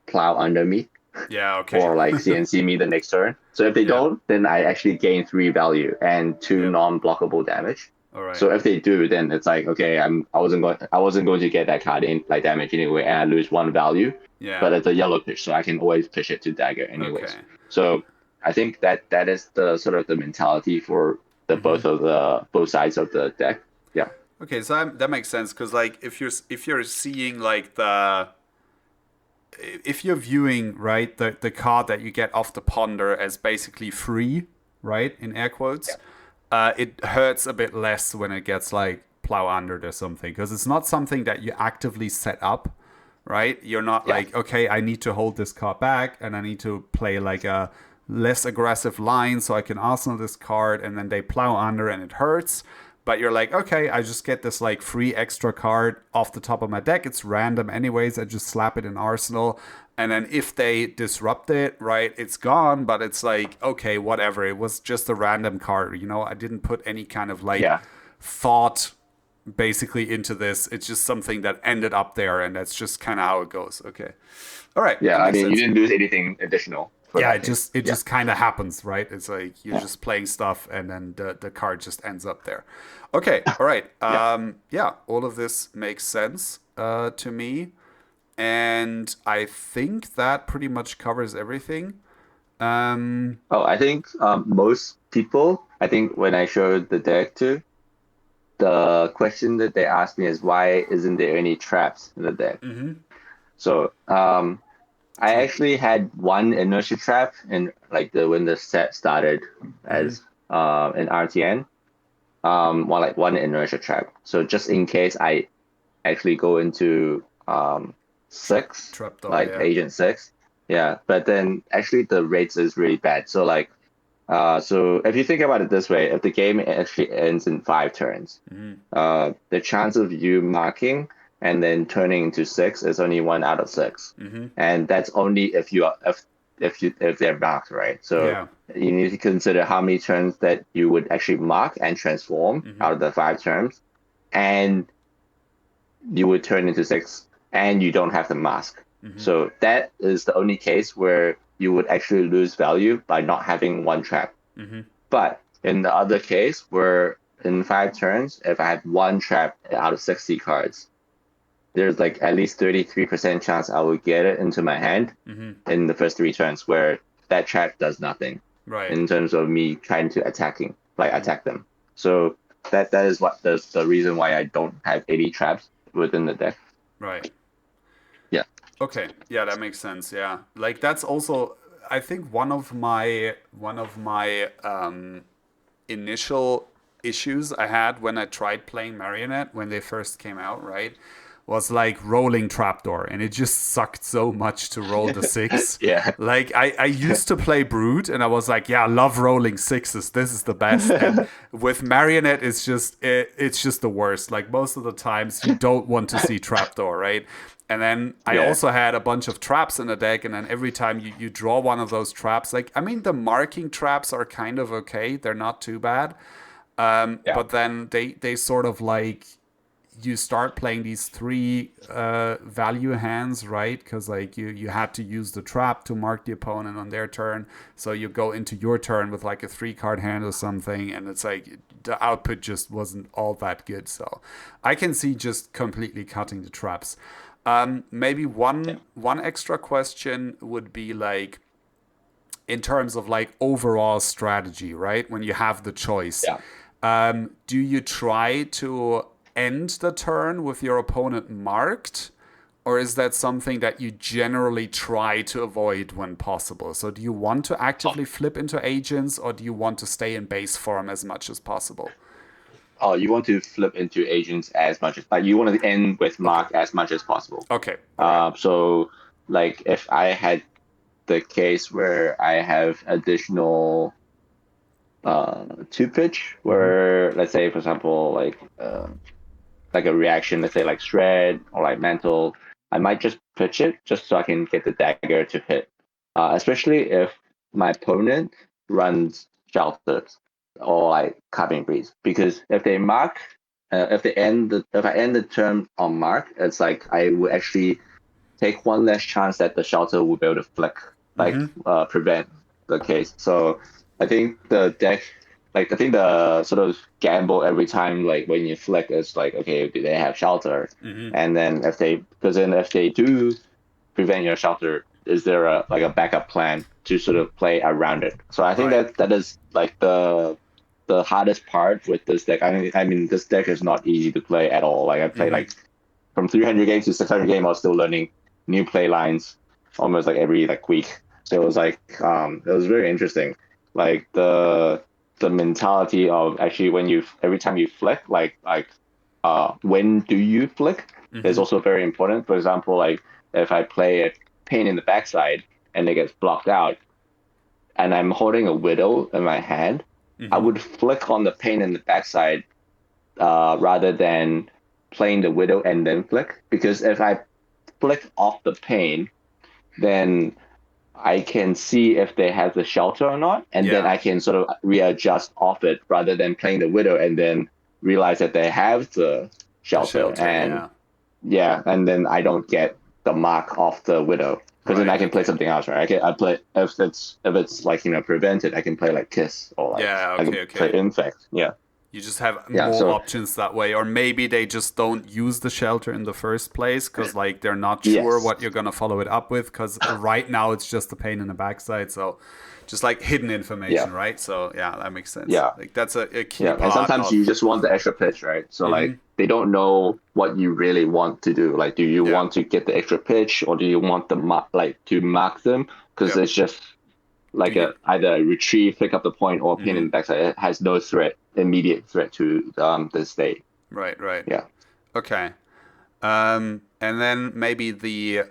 plow under me. Or like CNC me the next turn. So if they don't, then I actually gain 3 value and 2 non-blockable damage. All right. So if they do, then it's like, okay, I wasn't going to get that card in like damage anyway, and I lose 1 value. But it's a yellow pitch, so I can always pitch it to dagger anyways. So I think that is the sort of the mentality for the both sides of the deck. Yeah. Okay, so that makes sense, because like if you're seeing like if you're viewing, right, the card that you get off the ponder as basically free, right, in air quotes, it hurts a bit less when it gets like plow under or something, because it's not something that you actively set up, right? You're not like, okay, I need to hold this card back and I need to play like a less aggressive line so I can arsenal this card, and then they plow under and it hurts. But you're like, okay, I just get this like free extra card off the top of my deck. It's random anyways. I just slap it in Arsenal. And then if they disrupt it, right, it's gone. But it's like, okay, whatever. It was just a random card. You know, I didn't put any kind of like thought basically into this. It's just something that ended up there. And that's just kind of how it goes. Okay. All right. Yeah, I mean, you didn't lose anything additional. Yeah, it just kind of happens, right? It's like you're just playing stuff, and then the card just ends up there. Okay, all right. All of this makes sense to me, and I think that pretty much covers everything. I think most people, I think when I showed the deck too, the question that they asked me is, why isn't there any traps in the deck? So I actually had 1 inertia trap in like when the set started as in RTN. One inertia trap. So just in case I actually go into 6, Agent 6. Yeah, but then actually the rates is really bad. So like so if you think about it this way, if the game actually ends in 5 turns, the chance of you marking and then turning into 6 is only 1 out of 6, and that's only if they're marked, right? So you need to consider how many turns that you would actually mark and transform out of the 5 turns, and you would turn into 6, and you don't have the mask. So that is the only case where you would actually lose value by not having 1 trap. But in the other case, where in 5 turns, if I had 1 trap out of 60 cards, there's like at least 33% chance I would get it into my hand in the first 3 turns, where that trap does nothing in terms of me trying to attack them. So that is what the reason why I don't have 80 traps within the deck. Right. Yeah. Okay. Yeah, that makes sense. Yeah. Like that's also, I think one of my initial issues I had when I tried playing Marionette when they first came out, right, was like rolling trapdoor, and it just sucked so much to roll the 6. Like I used to play Brood, and I was like, yeah, I love rolling 6s. This is the best. And with Marionette, it's just the worst. Like most of the times, you don't want to see trapdoor, right? And then I also had a bunch of traps in the deck, and then every time you draw one of those traps, like, I mean, the marking traps are kind of okay. They're not too bad. But then they sort of like, you start playing these three value hands, right? Because like you had to use the trap to mark the opponent on their turn, so you go into your turn with like a 3-card hand or something, and it's like the output just wasn't all that good. So I can see just completely cutting the traps. Maybe one extra question would be like, in terms of like overall strategy, right? When you have the choice, Yeah. do you try to end the turn with your opponent marked, or is that something that you generally try to avoid when possible? So do you want to actively flip into agents, or do you want to stay in base form as much as possible? Oh, you want to flip into agents as much as like you want to end with Okay. mark as much as possible. Okay. All right. So like if I had the case where I have additional two pitch, where let's say for example like a reaction, let's say like shred or like mantle, I might just pitch it just so I can get the dagger to hit. Especially if my opponent runs shelters or like carving breeze, because if they mark, if I end the turn on mark, it's like I would actually take one less chance that the shelter will be able to flick, like prevent the case. So I think the deck, like I think the sort of gamble every time, like when you flick, is like, okay, do they have shelter? And then if they do prevent your shelter, is there a backup plan to sort of play around it? So I think Right. that is like the hardest part with this deck. I mean this deck is not easy to play at all. Like I play like from 300 games to 600 games, I was still learning new play lines almost like every like week. So it was like it was very interesting. Like the mentality of actually when you every time you flick, when do you flick is also very important. For example, like if I play a pain in the backside and it gets blocked out, and I'm holding a widow in my hand, I would flick on the pain in the backside rather than playing the widow and then flick, because if I flick off the pain, then I can see if they have the shelter or not, and then Yeah. I can sort of readjust off it rather than playing the widow and then realize that they have the The shelter, shelter. and Yeah. yeah, and then I don't get the mark off the widow, because then Right. I can play Okay. something else, right? I play if it's like prevented, I can play like kiss, or like Yeah. I can Okay. play Okay. infect. Yeah, You just have yeah. more So options that way, or maybe they just don't use the shelter in the first place because like they're not sure yes, what you're gonna follow it up with. Because right now it's just a pain in the backside, so just like hidden yeah, information, right? So yeah, that makes sense. yeah. Like that's a key Yeah, and part sometimes you of. just want the extra pitch, right? So Hmm. like they don't know what you really want to do. Like, do you Yeah. want to get the extra pitch, or do you want the to mark them? Because Yep. it's just Do like you? a either a retrieve, pick up the point, or pin in Hmm. the backside. It has no immediate threat to the state. Right. Right. Yeah. Okay. And then maybe the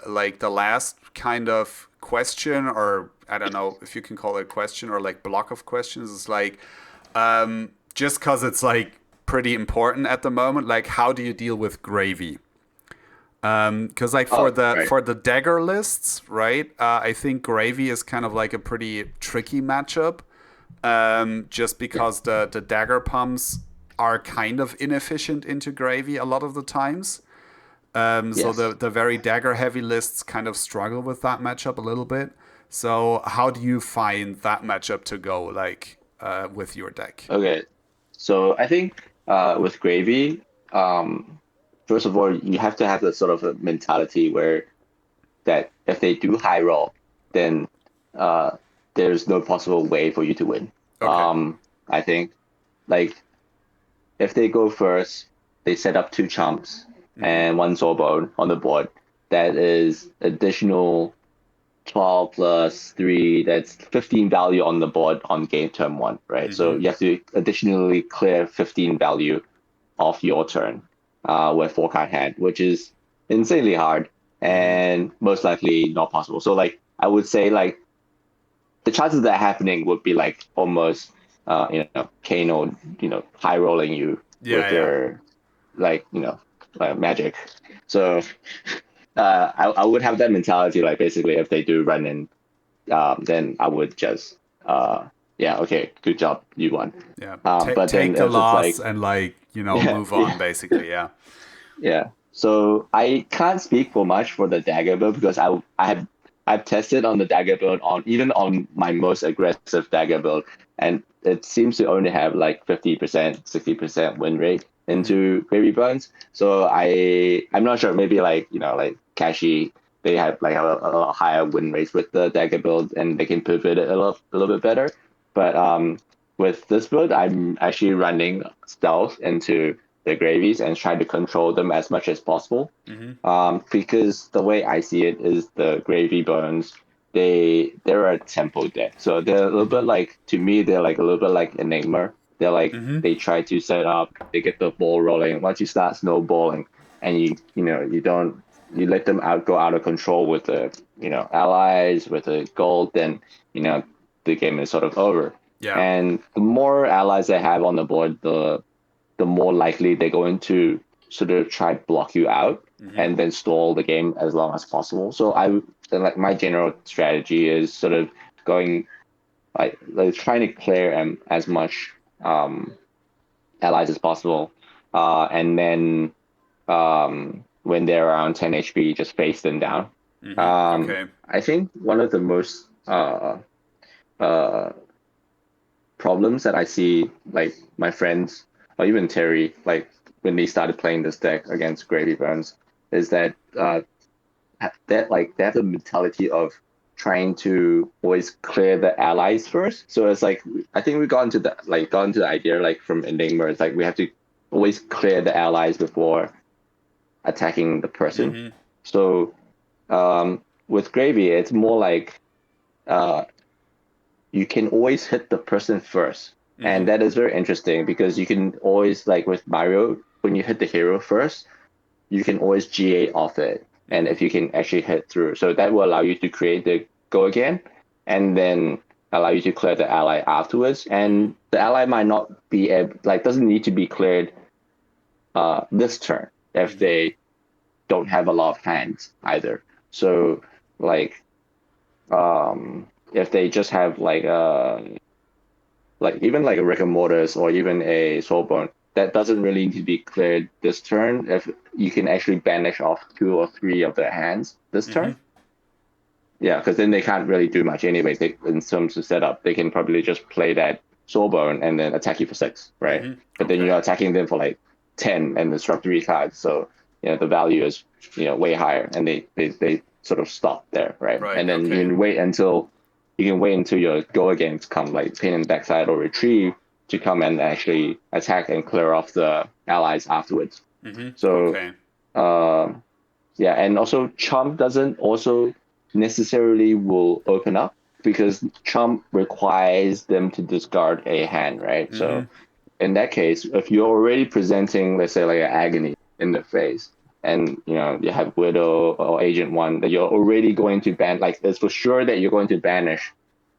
last kind of question, or I don't know if you can call it a question or like block of questions, is like, just because it's like pretty important at the moment. Like, how do you deal with gravy? Because like Oh, right. for the dagger lists, right? I think gravy is kind of like a pretty tricky matchup. Just Yeah. because the dagger pumps are kind of inefficient into gravy a lot of the times. So Yes. the very dagger heavy lists kind of struggle with that matchup a little bit. So how do you find that matchup to go like with your deck? Okay. So I think with gravy, um, first of all, you have to have the sort of a mentality where that if they do high roll, then uh, there's no possible way for you to win. Okay. I think like if they go first, they set up two chumps and one sawbone on the board. That is additional 12 plus 3, that's 15 value on the board on game turn one, right? So you have to additionally clear 15 value off your turn with 4-card hand, which is insanely hard and most likely not possible. So like I would say like the chances of that happening would be like almost Kano, high rolling you Yeah, with yeah. their like magic. So I would have that mentality, like basically if they do run in, then I would just yeah, okay, good job, you won. Yeah. But then Take the if it's loss like and like, yeah, move on yeah, basically. Yeah. Yeah. So I can't speak for much for the dagger build because I've tested on the dagger build on even on my most aggressive dagger build, and it seems to only have like 50%, 60% win rate into Gravy Burns. So I'm not sure. Maybe like like Kashi, they have like a lot higher win rates with the dagger build, and they can pivot it a little bit better. But with this build, I'm actually running stealth into the gravies and try to control them as much as possible. Because the way I see it is the gravy bones, they're a tempo deck. So they're a little bit like, to me, they're like a little bit like Enigma. They're like, they try to set up, they get the ball rolling. Once you start snowballing and you let them go out of control with the, allies, with the gold, then, the game is sort of over. Yeah. And the more allies they have on the board, the more likely they're going to sort of try to block you out and then stall the game as long as possible. So like my general strategy is sort of going like trying to clear as much allies as possible, and then when they're around 10 HP, just face them down. Okay. I think one of the most uh, problems that I see, like my friends or even Terry, like when they started playing this deck against Gravy Burns, is that they have the mentality of trying to always clear the allies first. So it's like I think we got into the idea like from Enigma, it's like we have to always clear the allies before attacking the person. So with Gravy, it's more like uh, you can always hit the person first. And that is very interesting because you can always, like with Mario, when you hit the hero first, you can always GA off it. And if you can actually hit through. So that will allow you to create the go again and then allow you to clear the ally afterwards. And the ally might not be doesn't need to be cleared this turn if they don't have a lot of hands either. So like if they just have like even like a rigor mortis or even a soulbone, that doesn't really need to be cleared this turn if you can actually banish off 2 or 3 of their hands this turn. Yeah, because then they can't really do much anyway. In terms of setup, they can probably just play that soulbone and then attack you for 6, right? But then you're attacking them for like 10 and disrupt 3 cards, so the value is way higher, and they sort of stop there, right? Right, And then okay. you can wait until your go again to come, like pin and backside or retrieve, to come and actually attack and clear off the allies afterwards. So Okay. yeah, and also Chump doesn't also necessarily will open up because Chump requires them to discard a hand, right? So in that case, if you're already presenting, let's say, like an agony in the face, and you have Widow or Agent One, that you're already going to ban, like it's for sure that you're going to banish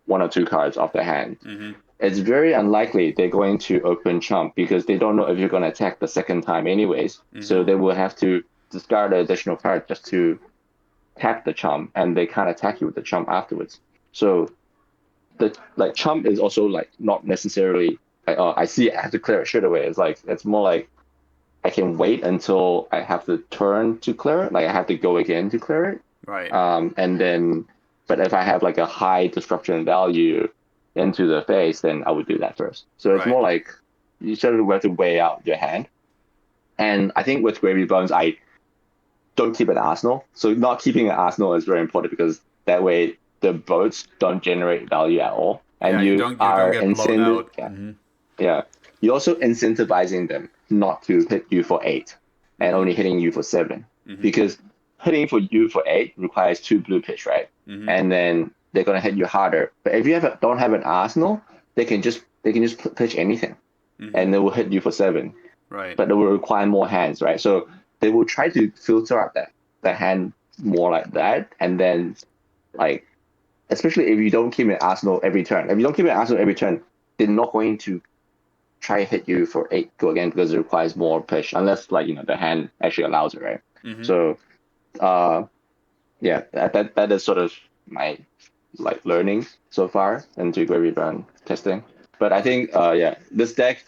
1 or 2 cards off the hand. It's very unlikely they're going to open Chump because they don't know if you're going to attack the second time anyways. So they will have to discard an additional card just to tap the Chump, and they can't attack you with the Chump afterwards. So the Chump is also like not necessarily like, oh, I see it, I have to clear it straight away. It's more like I can wait until I have the turn to clear it, like I have to go again to clear it. Right. And then, but if I have like a high disruption value into the face, then I would do that first. So it's more like you sort of have to weigh out your hand. And I think with Gravy Bones, I don't keep an arsenal. So not keeping an arsenal is very important because that way the boats don't generate value at all, and Yeah, you you don't are get blown incentive. out. Yeah, you're also incentivizing them not to hit you for 8 and only hitting you for 7, because hitting for you for 8 requires 2 blue pitch, right? And then they're gonna hit you harder. But if you don't have an arsenal, they can just pitch anything, and they will hit you for 7. Right. But they will require more hands, right? So they will try to filter out that hand more like that, and then like especially if you don't keep an arsenal every turn. If you don't keep an arsenal every turn, they're not going to try to hit you for 8 go again because it requires more push, unless like the hand actually allows it, right? So yeah, that is sort of my like learning so far into Gravy Run testing. But I think yeah, this deck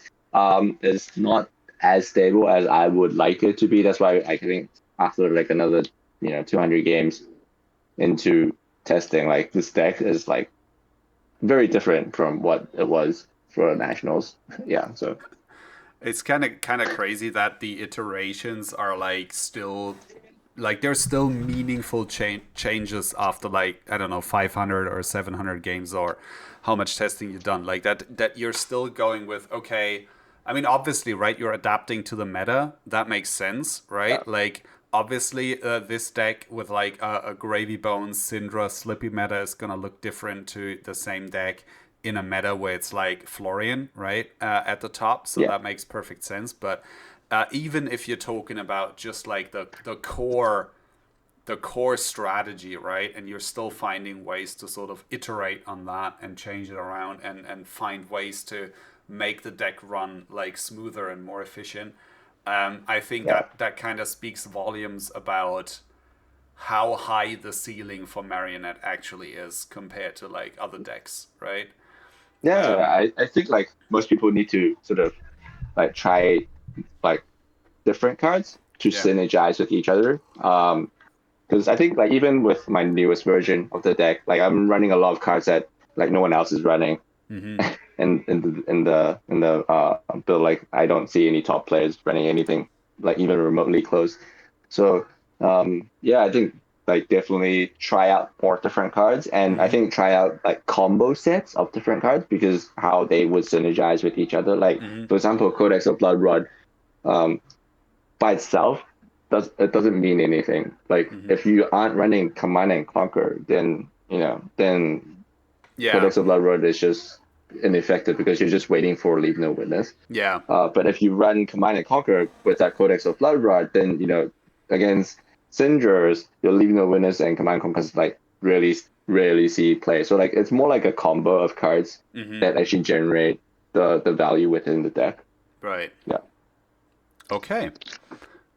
is not as stable as I would like it to be. That's why I think after like another 200 games into testing, like this deck is like very different from what it was for nationals. Yeah, so It's kind of crazy that the iterations are like still like there's still meaningful changes after like I don't know 500 or 700 games or how much testing you've done like that you're still going with okay. I mean obviously right, you're adapting to the meta, that makes sense, yeah, right? Like obviously this deck with like a Gravy Bones Syndra Slippy meta is gonna look different to the same deck in a meta where it's like Florian, right, at the top. So yeah, that makes perfect sense. But even if you're talking about just like the core strategy, right, and you're still finding ways to sort of iterate on that and change it around and find ways to make the deck run like smoother and more efficient. I think yeah. that kind of speaks volumes about how high the ceiling for Marionette actually is compared to like other decks, right? Yeah, Um, I think like most people need to sort of like try like different cards to yeah. synergize with each other. Because I think like even with my newest version of the deck, like I'm running a lot of cards that like no one else is running, Mm-hmm. and in the build, like I don't see any top players running anything like even remotely close. So yeah, I think like definitely try out more different cards, and I Mm-hmm. think try out like combo sets of different cards because how they would synergize with each other. Like Mm-hmm. for example, Codex of Blood Rod, um, by itself doesn't mean anything. Like Mm-hmm. if you aren't running Command and Conquer, then then Yeah. Codex of Blood Road is just ineffective because you're just waiting for Leave No Witness. Yeah. But if you run Command and Conquer with that Codex of Blood Rod, then against Sinders, your Leave No Witness and Command and Conquer is like really rarely see play. So like it's more like a combo of cards Mm-hmm. that actually generate the value within the deck. Right. Yeah. Okay.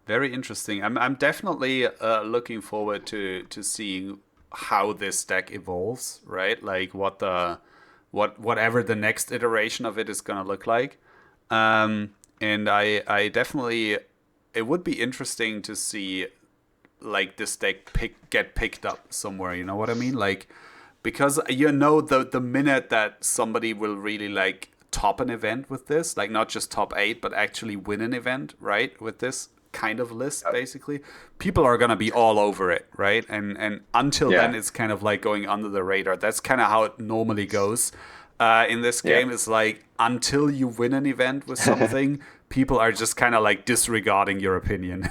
Very interesting. I'm definitely looking forward to seeing how this deck evolves, right? Like whatever the next iteration of it is gonna look like. And I definitely it would be interesting to see like this deck get picked up somewhere. You know what I mean? Like because the minute that somebody will really like top an event with this, like not just top 8 but actually win an event, right, with this kind of list, basically people are going to be all over it, right? And until then Yeah. it's kind of like going under the radar. That's kind of how it normally goes in this Yeah. game. Is like until you win an event with something, people are just kind of like disregarding your opinion.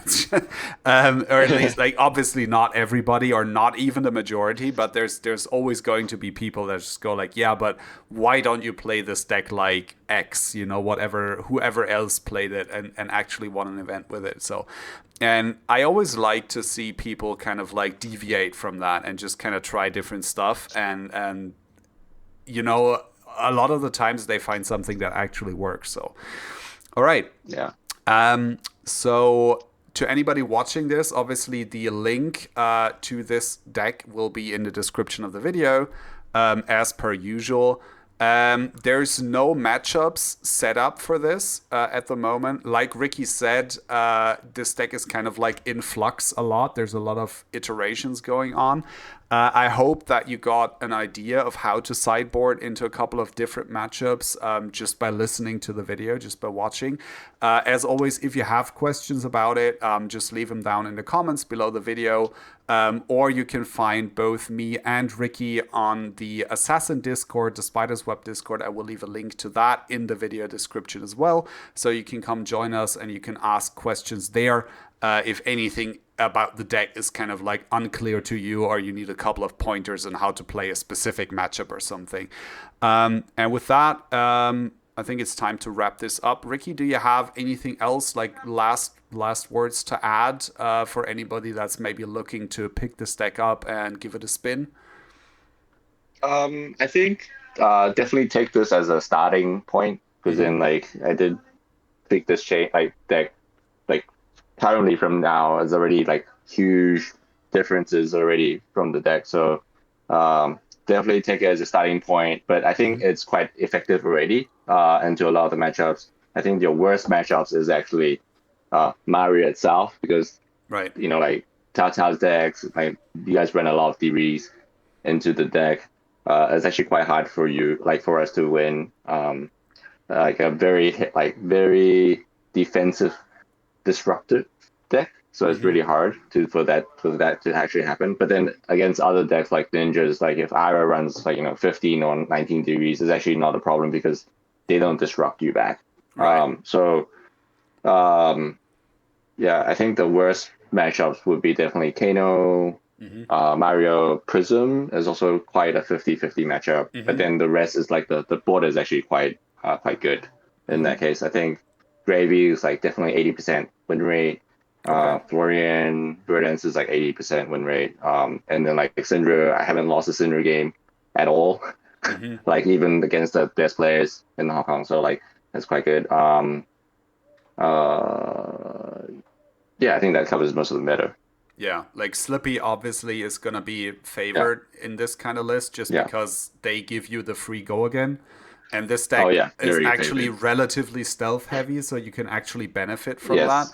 Or at least like obviously not everybody or not even the majority, but there's always going to be people that just go like, yeah, but why don't you play this deck like X, whatever, whoever else played it and actually won an event with it. So and I always like to see people kind of like deviate from that and just kind of try different stuff and a lot of the times they find something that actually works. So all right. Yeah. So to anybody watching this, obviously the link to this deck will be in the description of the video, as per usual. There's no matchups set up for this at the moment. Like Ricky said, this deck is kind of like in flux a lot. There's a lot of iterations going on. I hope that you got an idea of how to sideboard into a couple of different matchups just by listening to the video, just by watching. As always, if you have questions about it, just leave them down in the comments below the video. Or you can find both me and Ricky on the Assassin Discord, the Spider's Web Discord. I will leave a link to that in the video description as well. So you can come join us and you can ask questions there. If anything about the deck is kind of like unclear to you or you need a couple of pointers on how to play a specific matchup or something. And with that, I think it's time to wrap this up. Ricky, do you have anything else, like last words to add for anybody that's maybe looking to pick this deck up and give it a spin? I think definitely take this as a starting point because Mm-hmm. then like I did think this chain like deck like currently from now is already like huge differences already from the deck. So definitely take it as a starting point. But I think Mm-hmm. it's quite effective already into a lot of the matchups. I think your worst matchups is actually Mario itself, because Right. like Tata's decks, like you guys run a lot of DBs into the deck. It's actually quite hard for you, like for us to win. Like a very defensive, disruptive deck. So it's really hard for that to actually happen. But then against other decks like ninjas, like if Ira runs like 15 or 19 degrees, it's actually not a problem because they don't disrupt you back. Right. Yeah, I think the worst matchups would be definitely Kano, Mario. Prism is also quite a 50-50 matchup. But then the rest is like the board is actually quite good in that case. I think Gravy is like definitely 80% win rate. Okay. Florian Verdance is like 80% win rate. And then like Syndra, I haven't lost a Syndra game at all. Like even against the best players in Hong Kong. So like that's quite good. Yeah, I think that covers most of the meta. Yeah, like Slippy obviously is gonna be Yeah, favored in this kind of list just yeah. because they give you the free go again. And this Oh deck yeah, is very actually favored. relatively stealth heavy, so you can actually benefit from that.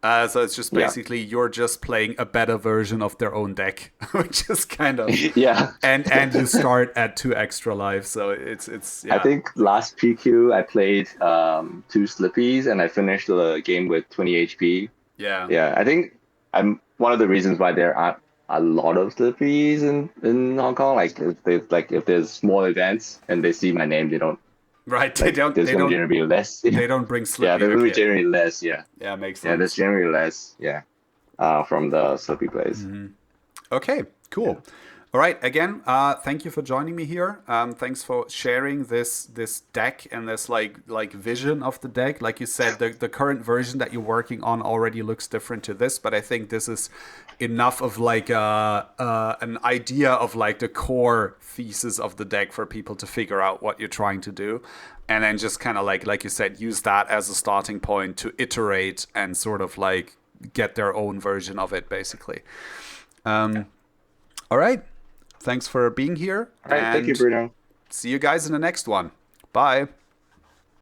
Yes. So it's just Yeah. basically you're just playing a better version of their own deck, which is kind of Yeah. and you start at 2 extra life, so it's I yeah. think last PQ I played two Slippies and I finished the game with 20 HP. Yeah. Yeah, I think I'm one of the reasons why there aren't a lot of Slippies in Hong Kong. If there's small events and they see my name, they don't Right. They like don't there's they gonna don't generally be less. they don't bring Yeah, Slippy. there will be Okay. generally less. Yeah, Yeah, makes yeah, there's sense. generally less. Yeah, from the Slippy plays. Okay, Yeah. cool. All right, again, thank you for joining me here. Thanks for sharing this deck and this like vision of the deck. Like you said, the current version that you're working on already looks different to this, but I think this is enough of like an idea of like the core thesis of the deck for people to figure out what you're trying to do, and then just kind of like you said, use that as a starting point to iterate and sort of like get their own version of it, basically. All right. Thanks for being here All right, thank you, and Bruno. see you guys in the next one. Bye.